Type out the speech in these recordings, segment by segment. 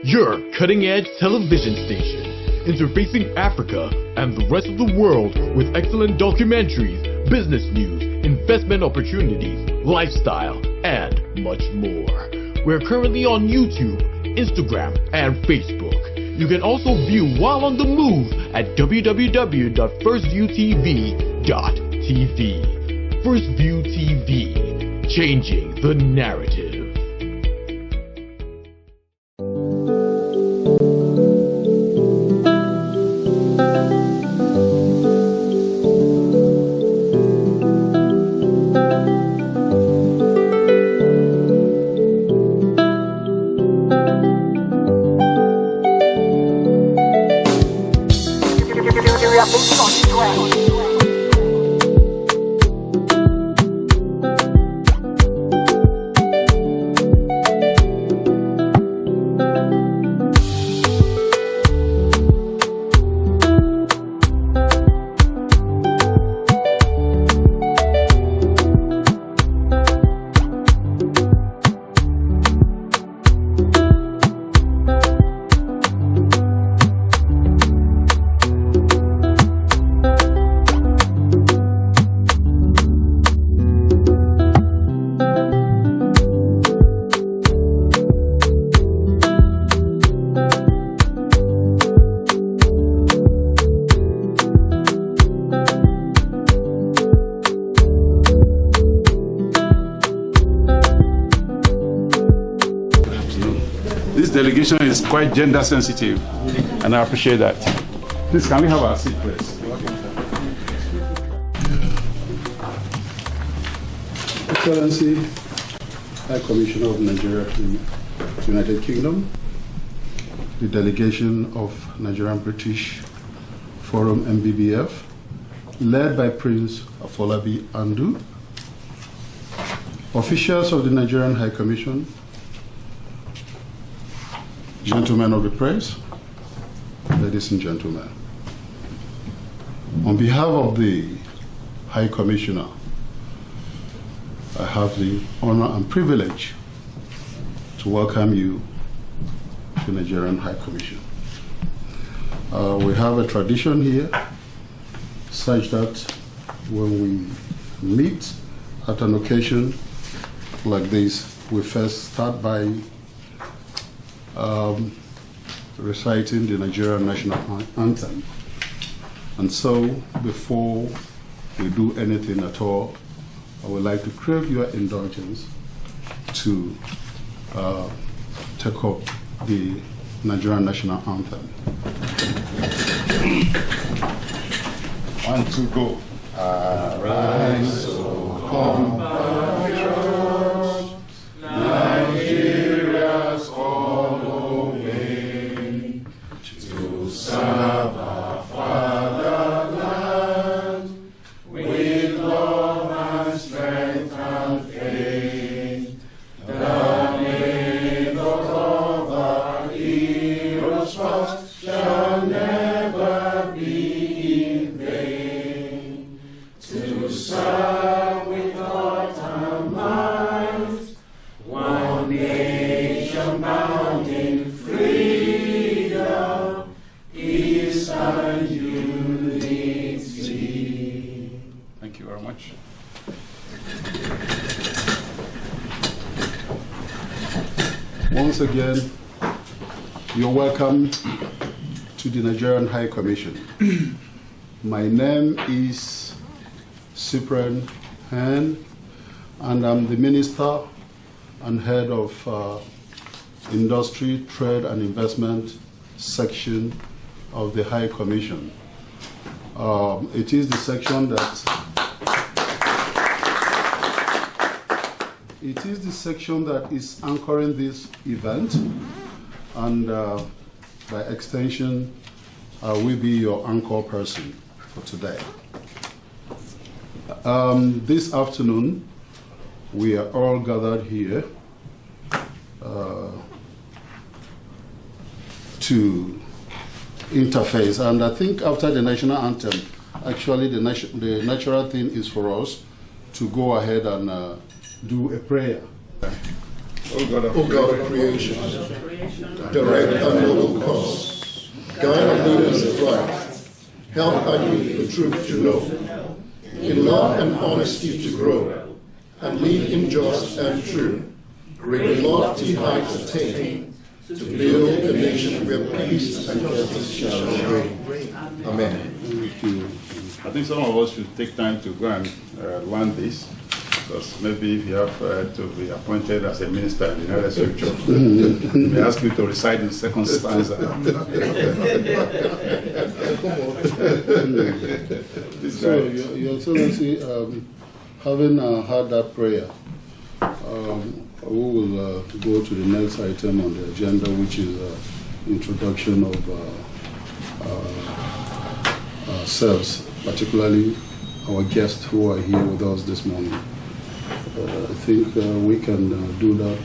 Your cutting-edge television station, interfacing Africa and the rest of the world with excellent documentaries, business news, investment opportunities, lifestyle, and much more. We're currently on YouTube, Instagram, and Facebook. You can also view while on the move at www.firstviewtv.tv. First View TV, changing the narrative. This delegation is quite gender sensitive, and I appreciate that. Please, can we have our seat, please? Excellency, High Commissioner of Nigeria to the United Kingdom, the delegation of Nigerian British Forum NBBF, led by Prince Afolabi Andu, officials of the Nigerian High Commission, gentlemen of the press, ladies and gentlemen. On behalf of the High Commissioner, I have the honor and privilege to welcome you to Nigerian High Commission. We have a tradition here such that when we meet at an occasion like this, we first start by reciting the Nigerian national anthem. And so, before we do anything at all, I would like to crave your indulgence to take up the Nigerian national anthem. 1, 2, go. Arise, O compatriots, Nigeria's all obey, to serve our fatherland with love and strength and faith. The name of our heroes past shall never be in vain. To serve with heart and mind, one nation bound in freedom, peace and unity. Thank you very much. Once again, you're welcome to the Nigerian High Commission. My name is Cyprian Han, and I'm the Minister and Head of Industry, Trade and Investment section of the High Commission. It is the section that it is the section that is anchoring this event, and by extension, will be your anchor person for today. This afternoon, we are all gathered here to interface, and I think after the national anthem, actually the natural thing is for us to go ahead and do a prayer. O God of creation, direct and noble cause, guide our leaders aright, help our youth for truth to know, in love and honesty to grow, and lead in just and true, great lofty heights attain, to build a nation where peace and justice shall reign. Amen. I think some of us should take time to go and learn this, because maybe if you have to be appointed as a minister in the United Scripture, they ask you to recite the second stanza. So, Your Excellency, having had that prayer, we will go to the next item on the agenda, which is introduction of ourselves, particularly our guests who are here with us this morning. I think we can do that,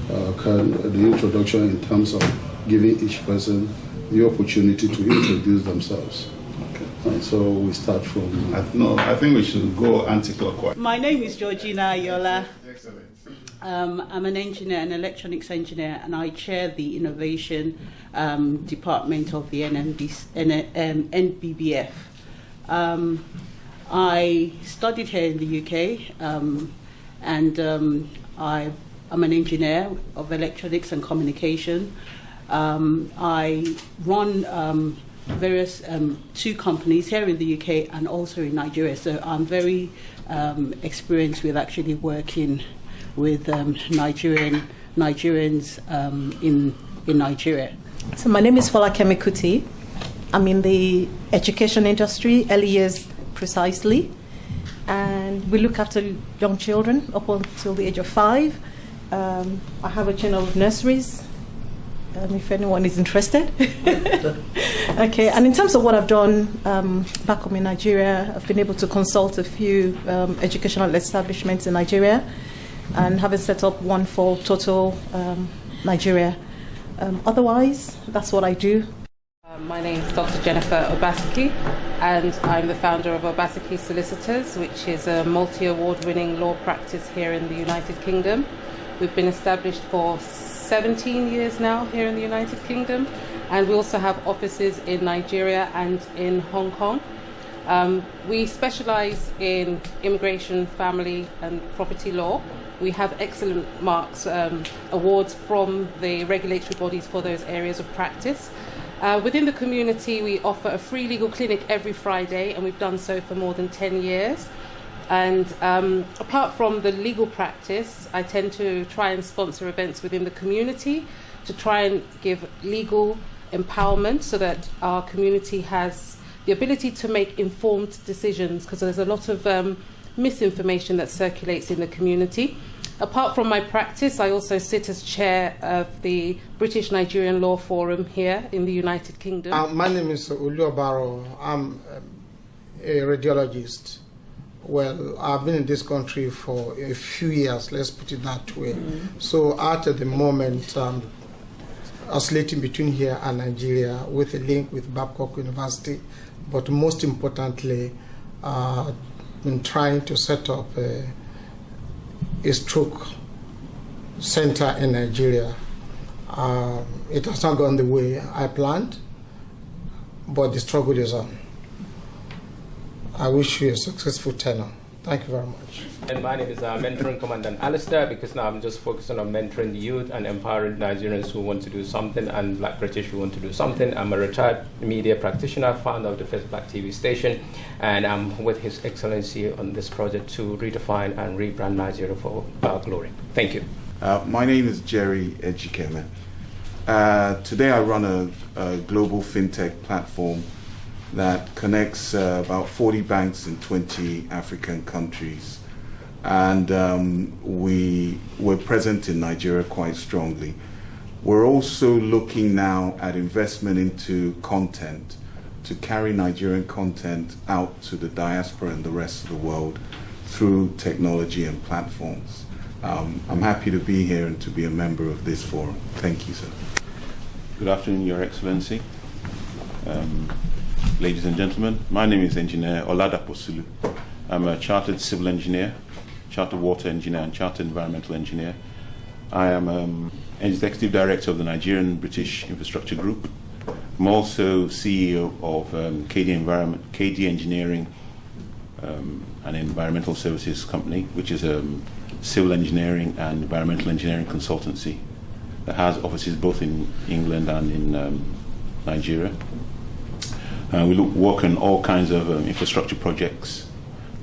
the introduction in terms of giving each person the opportunity to introduce themselves. Okay. And so we start from... I think we should go anti-clockwise. My name is Georgina Ayola. Excellent. I'm an engineer, an electronics engineer, and I chair the innovation department of the NBBF. I studied here in the UK, and I'm an engineer of electronics and communication. I run various two companies here in the UK and also in Nigeria, so I'm very experienced with actually working with Nigerians in Nigeria. So my name is Folakemi Kuti. I'm in the education industry, early years precisely, and we look after young children up until the age of 5. I have a chain of nurseries, if anyone is interested. Okay, and in terms of what I've done back home in Nigeria, I've been able to consult a few educational establishments in Nigeria, and having set up one for total Nigeria. Otherwise, that's what I do. My name is Dr. Jennifer Obaseki, and I'm the founder of Obaseki Solicitors, which is a multi-award-winning law practice here in the United Kingdom. We've been established for 17 years now here in the United Kingdom, and we also have offices in Nigeria and in Hong Kong. We specialize in immigration, family and property law. We have excellent marks, awards from the regulatory bodies for those areas of practice. Within the community, we offer a free legal clinic every Friday, and we've done so for more than 10 years. And apart from the legal practice, I tend to try and sponsor events within the community to try and give legal empowerment so that our community has the ability to make informed decisions, because there's a lot of misinformation that circulates in the community. Apart from my practice, I also sit as chair of the British Nigerian Law Forum here in the United Kingdom. My name is Uluobaro. I'm a radiologist. Well, I've been in this country for a few years, let's put it that way. So at the moment, oscillating between here and Nigeria with a link with Babcock University, but most importantly, been trying to set up a stroke center in Nigeria. It has not gone the way I planned, but the struggle is on. I wish you a successful tenure. Thank you very much. And my name is Mentoring Commandant Alistair, because now I'm just focusing on mentoring the youth and empowering Nigerians who want to do something, and Black British who want to do something. I'm a retired media practitioner, founder of the first Black TV station, and I'm with His Excellency on this project to redefine and rebrand Nigeria for our glory. Thank you. My name is Jerry Ejikeme. Today I run a global fintech platform that connects about 40 banks in 20 African countries and we're present in Nigeria quite strongly. We're also looking now at investment into content to carry Nigerian content out to the diaspora and the rest of the world through technology and platforms. I'm happy to be here and to be a member of this forum. Thank you, sir. Good afternoon, Your Excellency. Ladies and gentlemen, my name is Engineer Oladapo Sulu. I'm a chartered civil engineer, chartered water engineer, and chartered environmental engineer. I am Executive Director of the Nigerian British Infrastructure Group. I'm also CEO of KD Engineering, an environmental services company, which is a civil engineering and environmental engineering consultancy that has offices both in England and in Nigeria. We work on all kinds of infrastructure projects,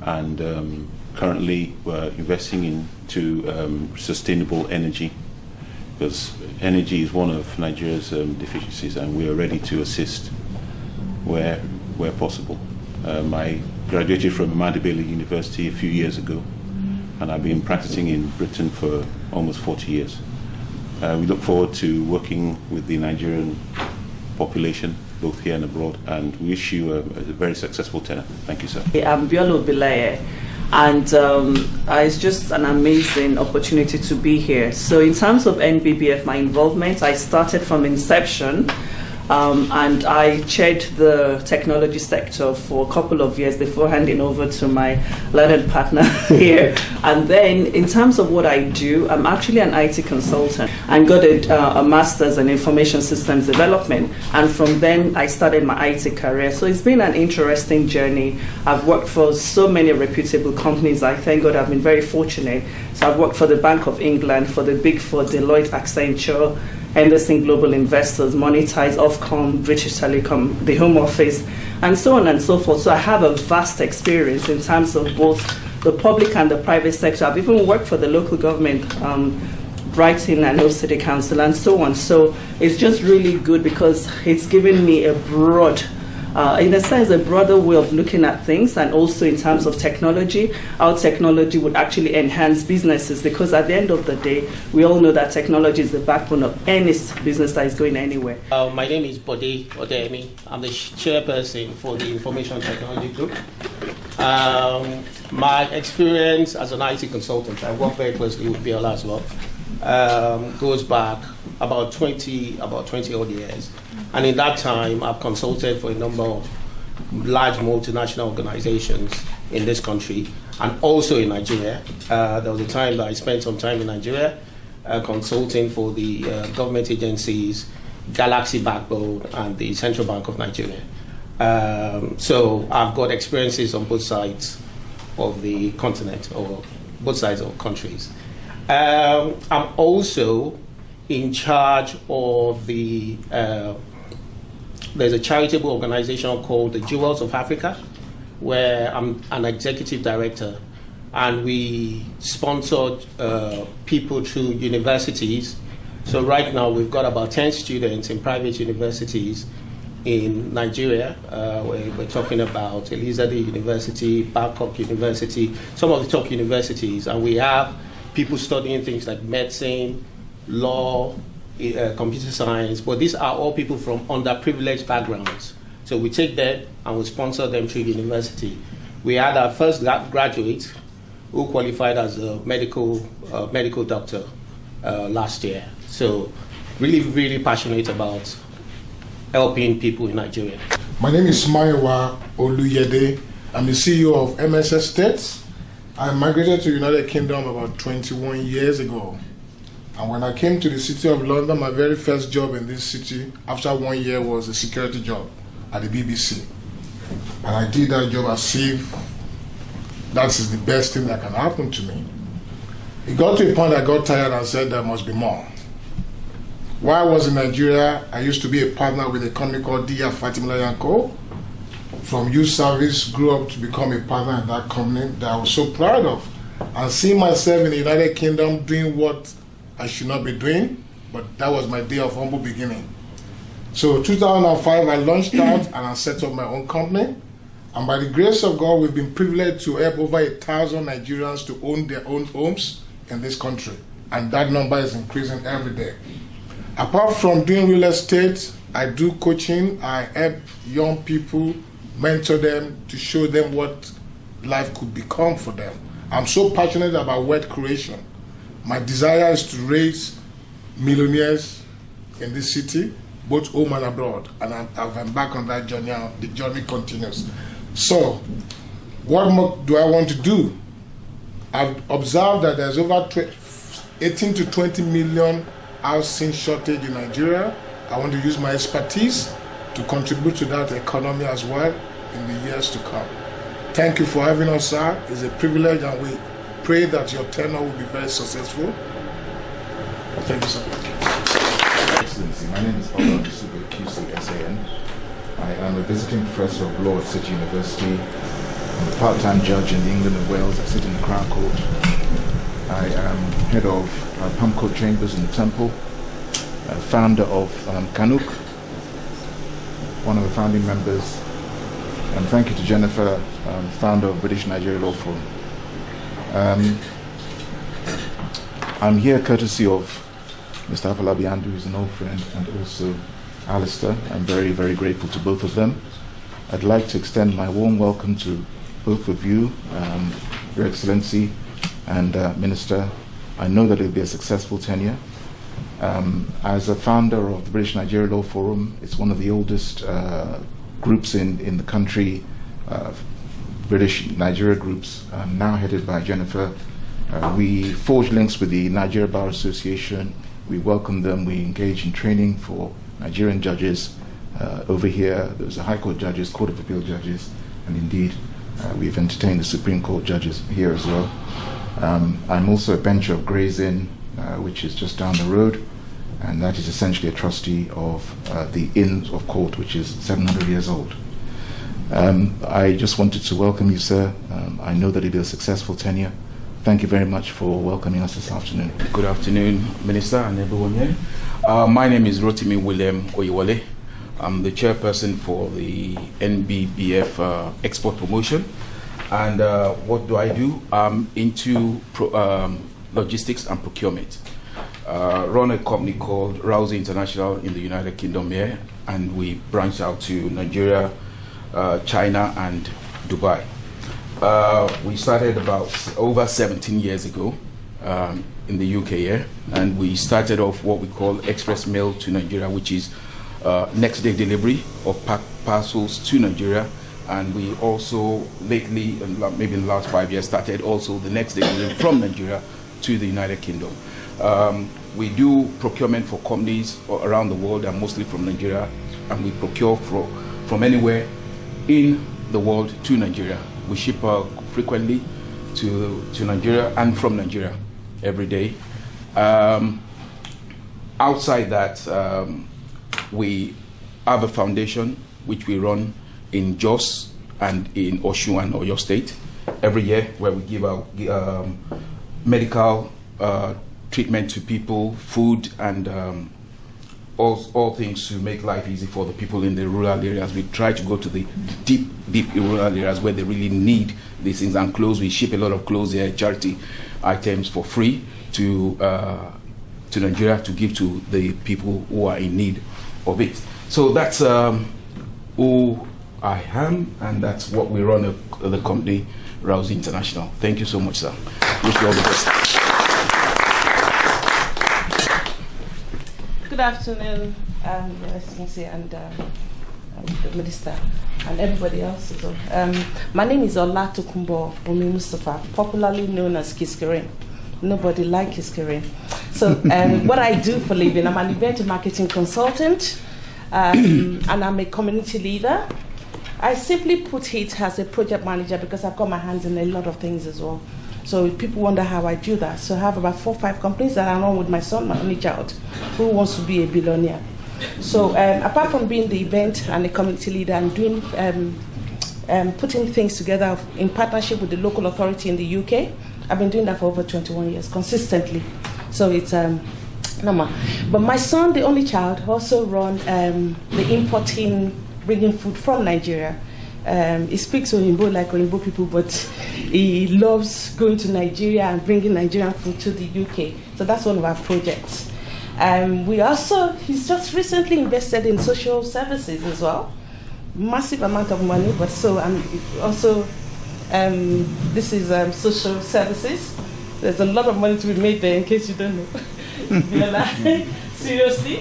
and currently we're investing into sustainable energy, because energy is one of Nigeria's deficiencies, and we are ready to assist where possible. I graduated from Ahmadu Bello University a few years ago, and I've been practicing in Britain for almost 40 years. We look forward to working with the Nigerian population, both here and abroad, and we wish you a very successful tenure. Thank you, sir. I'm Biolo Bilaye, and it's just an amazing opportunity to be here. So in terms of NBBF, my involvement, I started from inception, and I chaired the technology sector for a couple of years before handing over to my learned partner here. And then in terms of what I do, I'm actually an IT consultant and got a master's in information systems development. And from then I started my IT career. So it's been an interesting journey. I've worked for so many reputable companies. I thank God I've been very fortunate. So I've worked for the Bank of England, for the Big Four, Deloitte, Accenture, Henderson Global Investors, Monetize, Ofcom, British Telecom, the Home Office, and so on and so forth. So I have a vast experience in terms of both the public and the private sector. I've even worked for the local government, Brighton and Hill City Council, and so on. So it's just really good because it's given me a broad, in a sense, a broader way of looking at things, and also in terms of technology, how technology would actually enhance businesses, because at the end of the day, we all know that technology is the backbone of any business that is going anywhere. My name is Bode Odemi. I'm the chairperson for the Information Technology Group. My experience as an IT consultant, I work very closely with Biola as well, goes back about 20 odd years. And in that time, I've consulted for a number of large multinational organizations in this country and also in Nigeria. There was a time that I spent some time in Nigeria consulting for the government agencies, Galaxy Backbone, and the Central Bank of Nigeria. So I've got experiences on both sides of the continent, or both sides of countries. I'm also in charge of the there's a charitable organization called the Jewels of Africa, where I'm an executive director, and we sponsored people through universities. So right now we've got about 10 students in private universities in Nigeria. We're talking about Elizabeth University, Babcock University, some of the top universities, and we have people studying things like medicine, law, computer science, but these are all people from underprivileged backgrounds. So we take them and we sponsor them through university. We had our first graduate who qualified as a medical doctor last year. So really, really passionate about helping people in Nigeria. My name is Maiwa Oluyede. I'm the CEO of MSS States. I migrated to the United Kingdom about 21 years ago. And when I came to the city of London, my very first job in this city, after 1 year, was a security job at the BBC. And I did that job as if that is the best thing that can happen to me. It got to a point I got tired and said there must be more. While I was in Nigeria, I used to be a partner with a company called D.R. Fatimila & Co. From youth service, grew up to become a partner in that company that I was so proud of. And seeing myself in the United Kingdom doing what I should not be doing, but that was my day of humble beginning. So 2005, I launched out and I set up my own company. And by the grace of God, we've been privileged to help over 1,000 Nigerians to own their own homes in this country. And that number is increasing every day. Apart from doing real estate, I do coaching. I help young people, mentor them to show them what life could become for them. I'm so passionate about wealth creation. My desire is to raise millionaires in this city, both home and abroad. And I've embarked on that journey. The journey continues. So, what more do I want to do? I've observed that there's over 18 to 20 million housing shortage in Nigeria. I want to use my expertise to contribute to that economy as well in the years to come. Thank you for having us, sir. It's a privilege, and we pray that your tenure will be very successful. Thank you so much. Excellency, my name is Ola Super QC SAN. I am a visiting professor of law at City University. I'm a part-time judge in England and Wales. I sit in the Crown Court. I am head of Palm Court Chambers in the Temple, founder of Kanuk, one of the founding members. And thank you to Jennifer, founder of British Nigeria Law Forum. I'm here courtesy of Mr. Afolabi, who is an old friend, and also Alistair. I'm very, very grateful to both of them. I'd like to extend my warm welcome to both of you, Your Excellency and Minister. I know that it will be a successful tenure. As a founder of the British Nigeria Law Forum, it's one of the oldest groups in the country, British Nigeria groups, now headed by Jennifer. We forge links with the Nigeria Bar Association. We welcome them. We engage in training for Nigerian judges over here. There's a High Court judges, Court of Appeal judges, and indeed we've entertained the Supreme Court judges here as well. I'm also a bencher of Gray's Inn, which is just down the road, and that is essentially a trustee of the Inn of Court, which is 700 years old. I just wanted to welcome you, sir. I know that it'll be a successful tenure. Thank you very much for welcoming us this afternoon. Good afternoon, Minister and everyone here. My name is Rotimi William Oyewole. I'm the chairperson for the NBBF Export Promotion. And what do I do? I'm into logistics and procurement. Run a company called Rousey International in the United Kingdom here, and we branch out to Nigeria, China, and Dubai. We started about over 17 years ago in the UK here, and we started off what we call express mail to Nigeria, which is next day delivery of parcels to Nigeria. And we also lately, maybe in the last 5 years, started also the next day delivery from Nigeria to the United Kingdom. We do procurement for companies around the world and mostly from Nigeria, and we procure from anywhere in the world to Nigeria. We ship frequently to Nigeria and from Nigeria every day. Outside that, we have a foundation which we run in Jos and in Osun and Oyo State every year, where we give out medical treatment to people, food, and all things to make life easy for the people in the rural areas. We try to go to the deep rural areas where they really need these things. And clothes, we ship a lot of clothes here, charity items for free to Nigeria to give to the people who are in need of it. So that's who I am, and that's what we run the company, Rousey International. Thank you so much, sir. Wish you all the best. Good afternoon, Your Excellency, and the Minister, and everybody else as well. My name is Ola Tokumbo Umi Mustafa, popularly known as Kiskirin. Nobody likes Kiskirin. So what I do for a living, I'm an event marketing consultant, and I'm a community leader. I simply put it as a project manager because I've got my hands in a lot of things as well. So people wonder how I do that. So I have about 4 or 5 companies that I run with my son, my only child, who wants to be a billionaire. So apart from being the event and the community leader and doing putting things together in partnership with the local authority in the UK, I've been doing that for over 21 years consistently. So it's normal. But my son, the only child, also run the importing, bringing food from Nigeria He speaks Oyinbo like Oyinbo people, but he loves going to Nigeria and bringing Nigerian food to the UK. So that's one of our projects. He's just recently invested in social services as well. Massive amount of money, but this is social services. There's a lot of money to be made there, in case you don't know. Seriously.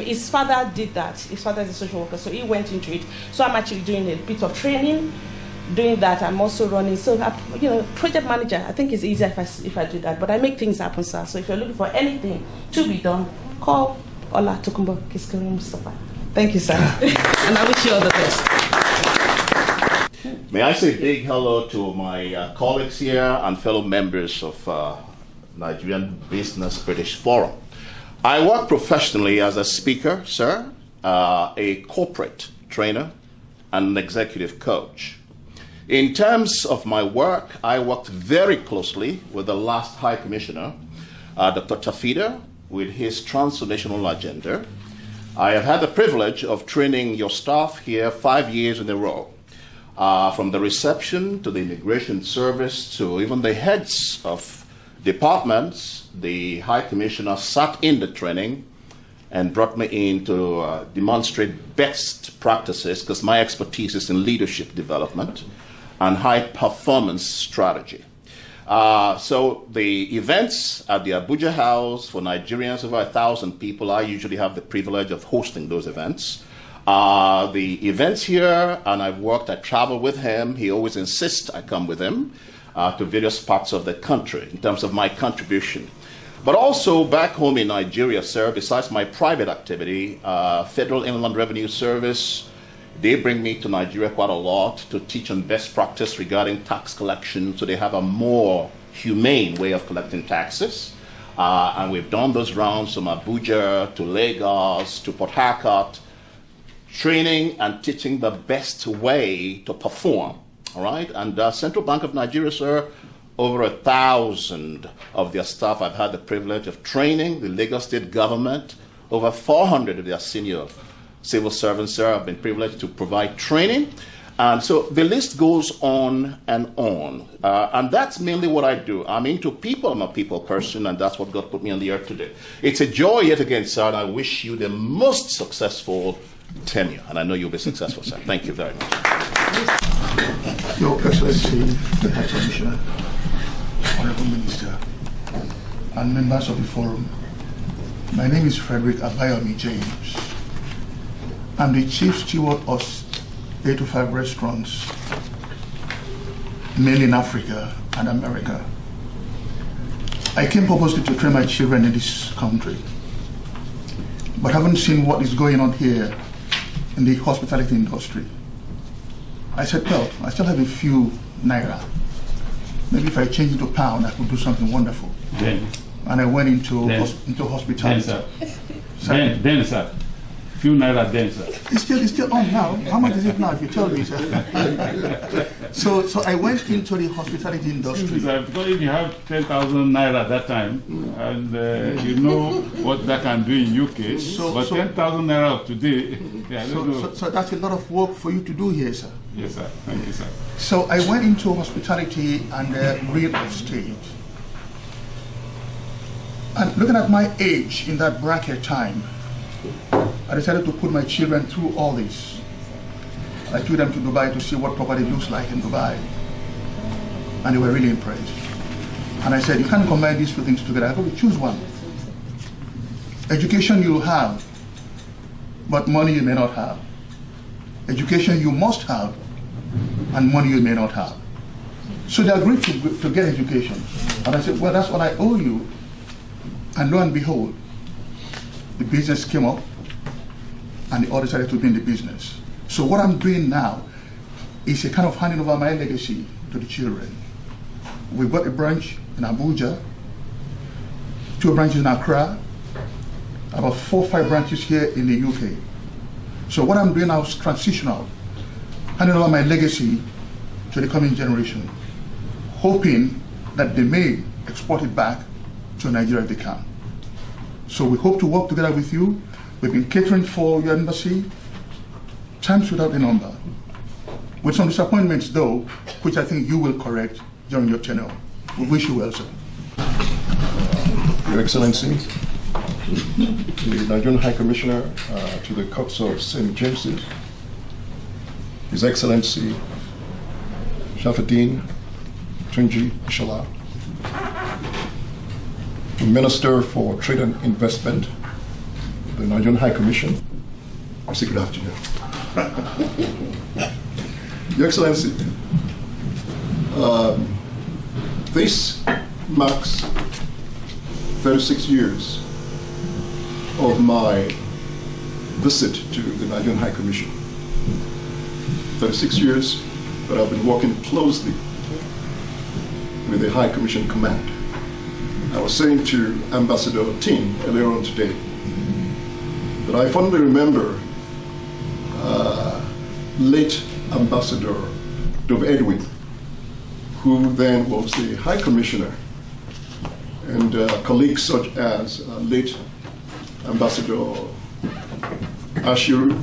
His father did that. His father is a social worker, so he went into it. So I'm actually doing a bit of training, doing that. I'm also running. So, project manager, I think it's easier if I do that. But I make things happen, sir. So if you're looking for anything to be done, call Ola Tokunbo Kiskiri Mustafa. Thank you, sir. And I wish you all the best. May I say a big hello to my colleagues here and fellow members of Nigerian Business British Forum. I work professionally as a speaker, sir, a corporate trainer, and an executive coach. In terms of my work, I worked very closely with the last High Commissioner, Dr. Tafida, with his transformational agenda. I have had the privilege of training your staff here 5 years in a row, from the reception to the immigration service to even the heads of departments. The High Commissioner sat in the training and brought me in to demonstrate best practices, because my expertise is in leadership development and high performance strategy. So the events at the Abuja House for Nigerians, over 1,000 people, I usually have the privilege of hosting those events. The events here, and I travel with him. He always insists I come with him to various parts of the country in terms of my contribution. But also back home in Nigeria, sir, besides my private activity, Federal Inland Revenue Service, they bring me to Nigeria quite a lot to teach on best practice regarding tax collection, so they have a more humane way of collecting taxes. And we've done those rounds from Abuja to Lagos to Port Harcourt, training and teaching the best way to perform, all right? And Central Bank of Nigeria, sir, over 1,000 of their staff I've had the privilege of training. The Lagos State government, over 400 of their senior civil servants, sir, have been privileged to provide training. And so the list goes on. And that's mainly what I do. I'm into people. I'm a people person, and that's what God put me on the earth to do. It's a joy yet again, sir, and I wish you the most successful tenure. And I know you'll be successful, sir. Thank you very much. Your Excellency, the High Commissioner, Honorable Minister, and members of the forum, my name is Frederick Abayomi James. I'm the Chief Steward of 8 to 5 restaurants, mainly in Africa and America. I came purposely to train my children in this country, but haven't seen what is going on here in the hospitality industry. I said, well, I still have a few naira. Maybe if I change it to pound, I could do something wonderful. Then, and I went into hospitality. Then, sir. Few naira then, sir. It's still on now. How much is it now, if you tell me, sir? So I went into the hospitality industry. Sir, because if you have 10,000 naira at that time, and you know what that can do in UK, but 10,000 naira of today, so that's a lot of work for you to do here, sir. Yes, sir. Thank you, sir. So I went into hospitality and real estate. And looking at my age in that bracket time, I decided to put my children through all this. I took them to Dubai to see what property looks like in Dubai. And they were really impressed. And I said, you can't combine these two things together. I have to choose one. Education you'll have, but money you may not have. Education you must have, and money you may not have. So they agreed to get education. And I said, well, that's what I owe you. And lo and behold, the business came up, and they all decided to be in the business. So what I'm doing now is a kind of handing over my legacy to the children. We've got a branch in Abuja, 2 branches in Accra, about 4 or 5 branches here in the UK. So what I'm doing now is transitional, handing over my legacy to the coming generation, hoping that they may export it back to Nigeria if they can. So we hope to work together with you. We've been catering for your embassy. times without a number, with some disappointments though, which I think you will correct during your tenure. We wish you well, sir. Your Excellency, the Nigerian High Commissioner to the Courts of St. James's, His Excellency Shafuddin Tunji Ishala, the Minister for Trade and Investment, the Nigerian High Commission, I say good afternoon. Your Excellency, this marks 36 years of my visit to the Nigerian High Commission. 36 years that I've been working closely with the High Commission Command. I was saying to Ambassador Tin earlier on today that I fondly remember late Ambassador Dov Edwin, who then was the High Commissioner, and colleagues such as late Ambassador Ashiru,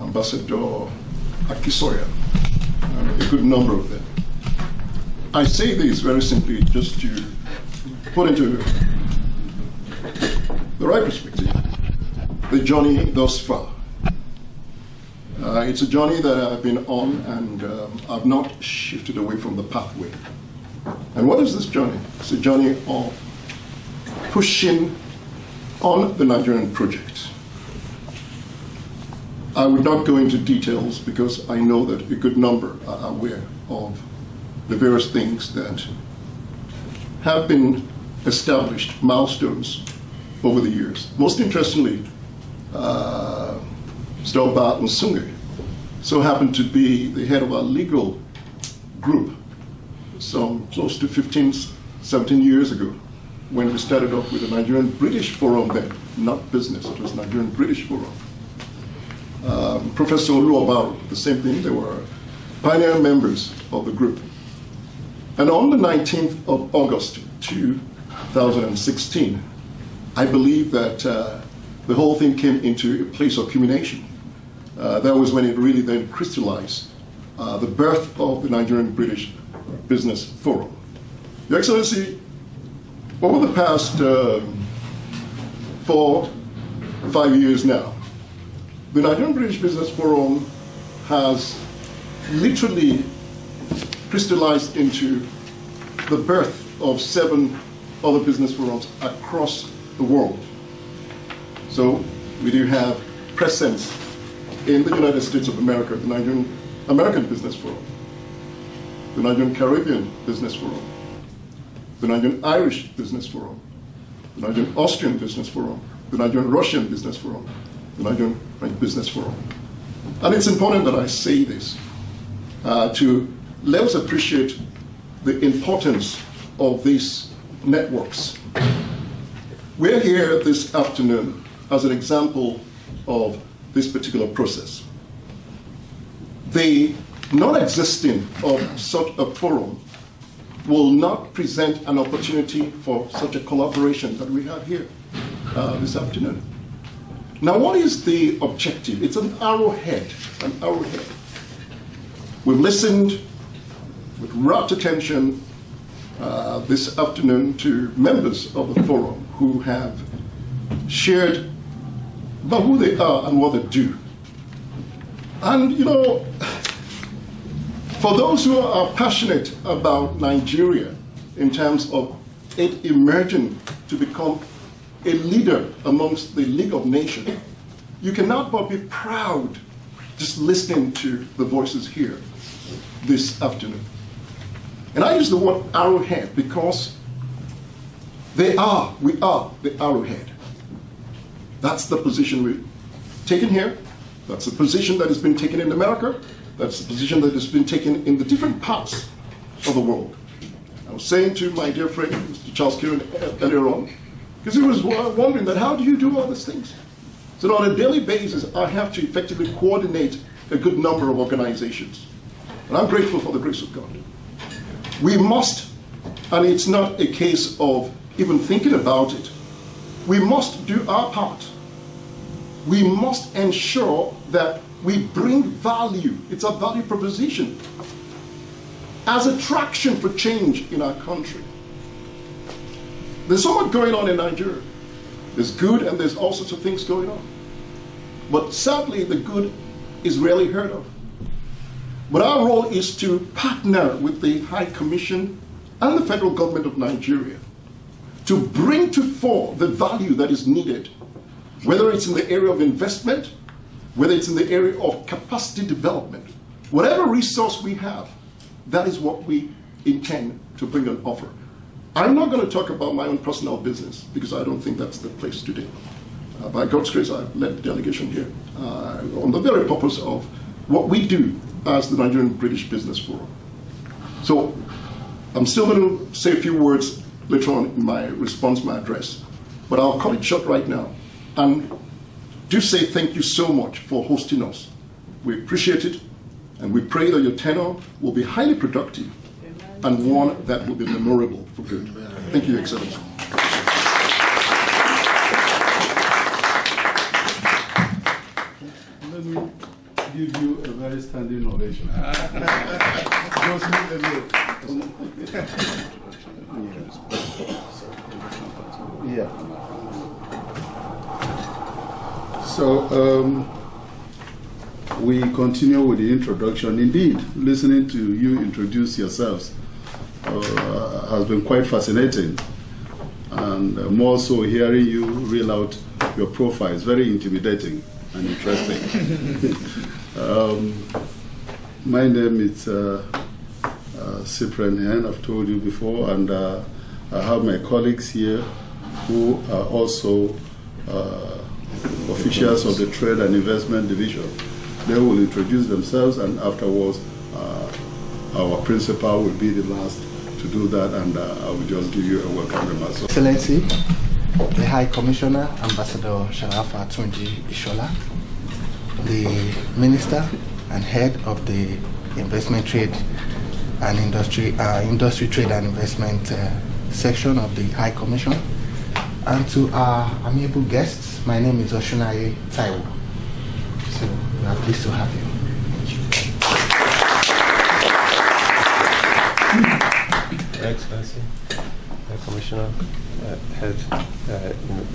Ambassador Akisoya, a good number of them. I say this very simply just to put into the right perspective the journey thus far. It's a journey that I've been on, and I've not shifted away from the pathway. And what is this journey? It's a journey of pushing on the Nigerian project. I would not go into details because I know that a good number are aware of the various things that have been established, milestones over the years. Most interestingly, Stelba Nsunge so happened to be the head of our legal group some close to 15, 17 years ago when we started off with the Nigerian British Forum then, not business, it was Nigerian British Forum. Professor Oluobaru, the same thing, they were pioneer members of the group. And on the 19th of August 2016, I believe that the whole thing came into a place of culmination. That was when it really then crystallized the birth of the Nigerian British Business Forum. Your Excellency, over the past 4 or 5 years now, the Nigerian British Business Forum has literally crystallized into the birth of 7 other business forums across the world. So we do have presence in the United States of America, the Nigerian American Business Forum, the Nigerian Caribbean Business Forum, the Nigerian Irish Business Forum, the Nigerian Austrian Business Forum, the Nigerian Russian Business Forum, the Nigerian French Business Forum. And it's important that I say this to let us appreciate the importance of these networks. We're here this afternoon as an example of this particular process. The non-existing of such a forum will not present an opportunity for such a collaboration that we have here this afternoon. Now, what is the objective? It's an arrowhead, an arrowhead. We've listened with rapt attention this afternoon to members of the forum who have shared about who they are and what they do. And, you know, for those who are passionate about Nigeria in terms of it emerging to become a leader amongst the League of Nations, you cannot but be proud just listening to the voices here this afternoon. And I use the word arrowhead because we are the arrowhead. That's the position we've taken here. That's the position that has been taken in America. That's the position that has been taken in the different parts of the world. I was saying to my dear friend, Mr. Charles Kieran, earlier on, because he was wondering that how do you do all these things? So on a daily basis, I have to effectively coordinate a good number of organizations. And I'm grateful for the grace of God. We must, and it's not a case of even thinking about it, we must do our part. We must ensure that We bring value. It's a value proposition as a traction for change in our country. There's so much going on in Nigeria. There's good and there's all sorts of things going on. But sadly, the good is rarely heard of. But our role is to partner with the High Commission and the federal government of Nigeria to bring to fore the value that is needed, whether it's in the area of investment, whether it's in the area of capacity development. Whatever resource we have, that is what we intend to bring an offer. I'm not going to talk about my own personal business because I don't think that's the place today. By God's grace, I've led the delegation here on the very purpose of what we do as the Nigerian British Business Forum. So I'm still going to say a few words later on in my response, my address, but I'll cut it short right now. And do say thank you so much for hosting us. We appreciate it, and we pray that your tenure will be highly productive and one that will be memorable for good. Thank you, Your Excellency. Let me give you a very standing ovation. Yeah. So we continue with the introduction. Indeed, listening to you introduce yourselves has been quite fascinating, and more so hearing you reel out your profile is very intimidating and interesting. My name is Cyprian Hen, I've told you before, and I have my colleagues here who are also officials of the Trade and Investment Division. They will introduce themselves, and afterwards our principal will be the last to do that, and I will just give you a welcome remark. Excellency, the High Commissioner, Ambassador Sharafa Tunji Ishola, the Minister and Head of the Investment Trade and Industry Trade and Investment section of the High Commission, and to our amiable guests, my name is Oshunaye Taiwo. So we are pleased to have you. Your Excellency, Commissioner, Head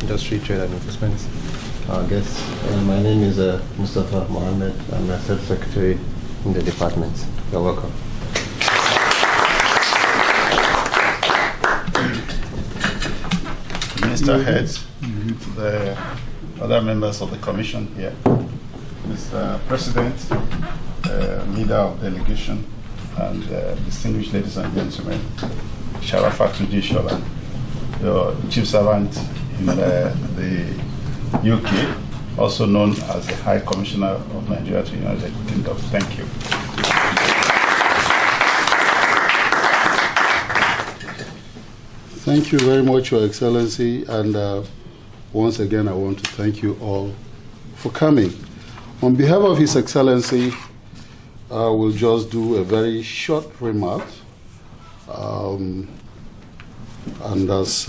Industry, Trade and Investment, our guests. My name is Mustafa Mohammed. I'm a Third Secretary in the department. You're welcome. Mr. Heads, the other members of the Commission here, Mr. President, Leader of Delegation, and distinguished ladies and gentlemen, Sharafa Tunji Ishola, your Chief Servant in the UK, also known as the High Commissioner of Nigeria to the United Kingdom. Thank you. Thank you very much, Your Excellency, and once again I want to thank you all for coming. On behalf of His Excellency, I will just do a very short remark, and as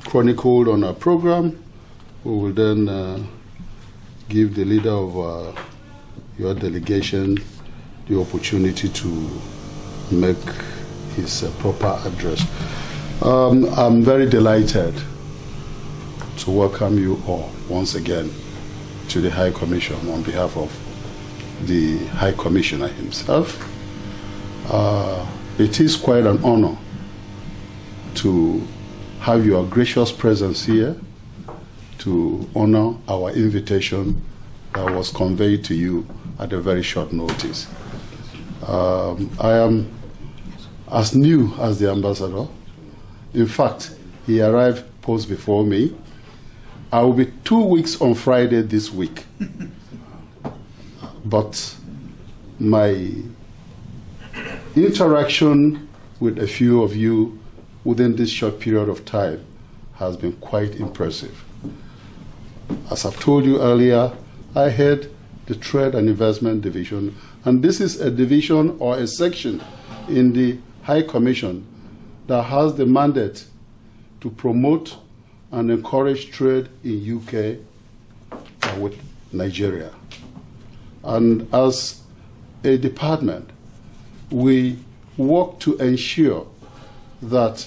chronicled on our program, we will then give the leader of your delegation the opportunity to make his proper address. I'm very delighted to welcome you all once again to the High Commission on behalf of the High Commissioner himself. It is quite an honor to have your gracious presence here to honor our invitation that was conveyed to you at a very short notice. I am as new as the ambassador. In fact, he arrived post before me. I will be 2 weeks on Friday this week. But my interaction with a few of you within this short period of time has been quite impressive. As I've told you earlier, I head the Trade and Investment Division, and this is a division or a section in the High Commission that has the mandate to promote and encourage trade in UK with Nigeria. And as a department, we work to ensure that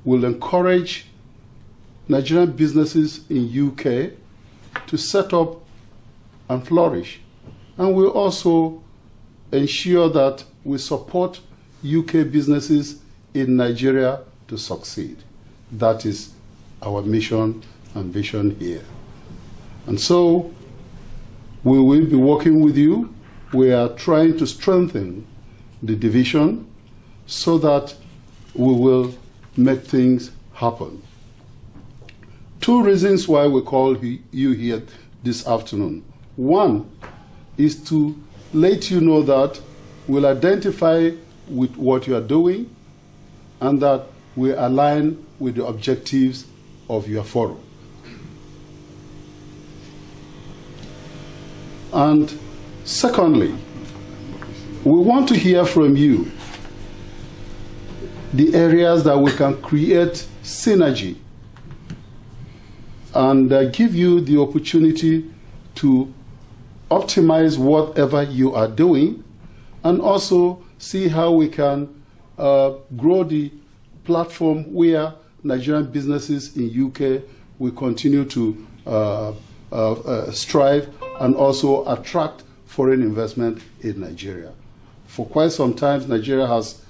we'll encourage Nigerian businesses in UK to set up and flourish. And we also ensure that we support UK businesses in Nigeria to succeed. That is our mission and vision here. And so we will be working with you. We are trying to strengthen the division so that we will make things happen. 2 reasons why we call you here this afternoon. One is to let you know that we'll identify with what you are doing and that we align with the objectives of your forum. And secondly, we want to hear from you the areas that we can create synergy and give you the opportunity to optimize whatever you are doing, and also see how we can grow the platform where Nigerian businesses in UK will continue to strive and also attract foreign investment in Nigeria. For quite some time, Nigeria has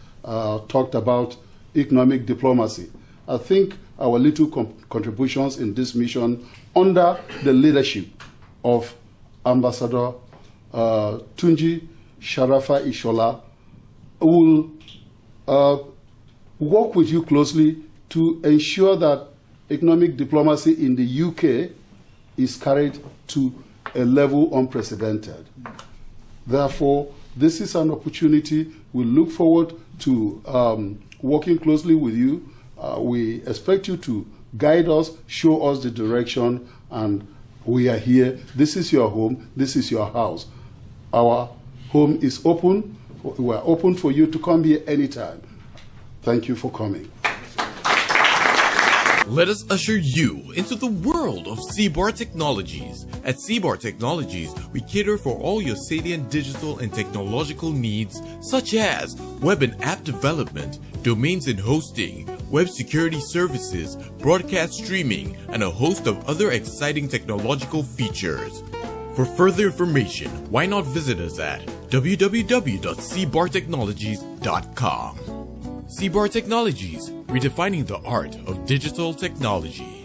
talked about economic diplomacy. I think our little contributions in this mission under the leadership of Ambassador Tunji Sharafa Ishola will work with you closely to ensure that economic diplomacy in the UK is carried to a level unprecedented. Therefore, this is an opportunity. We look forward to working closely with you. We expect you to guide us, show us the direction, and we are here. This is your home. This is your house. Our home is open. We are open for you to come here anytime. Thank you for coming. Let us usher you into the world of CBAR Technologies. At CBAR Technologies, we cater for all your salient digital and technological needs, such as web and app development, domains and hosting, web security services, broadcast streaming, and a host of other exciting technological features. For further information, why not visit us at www.cbartechnologies.com. CBAR Technologies, redefining the art of digital technology.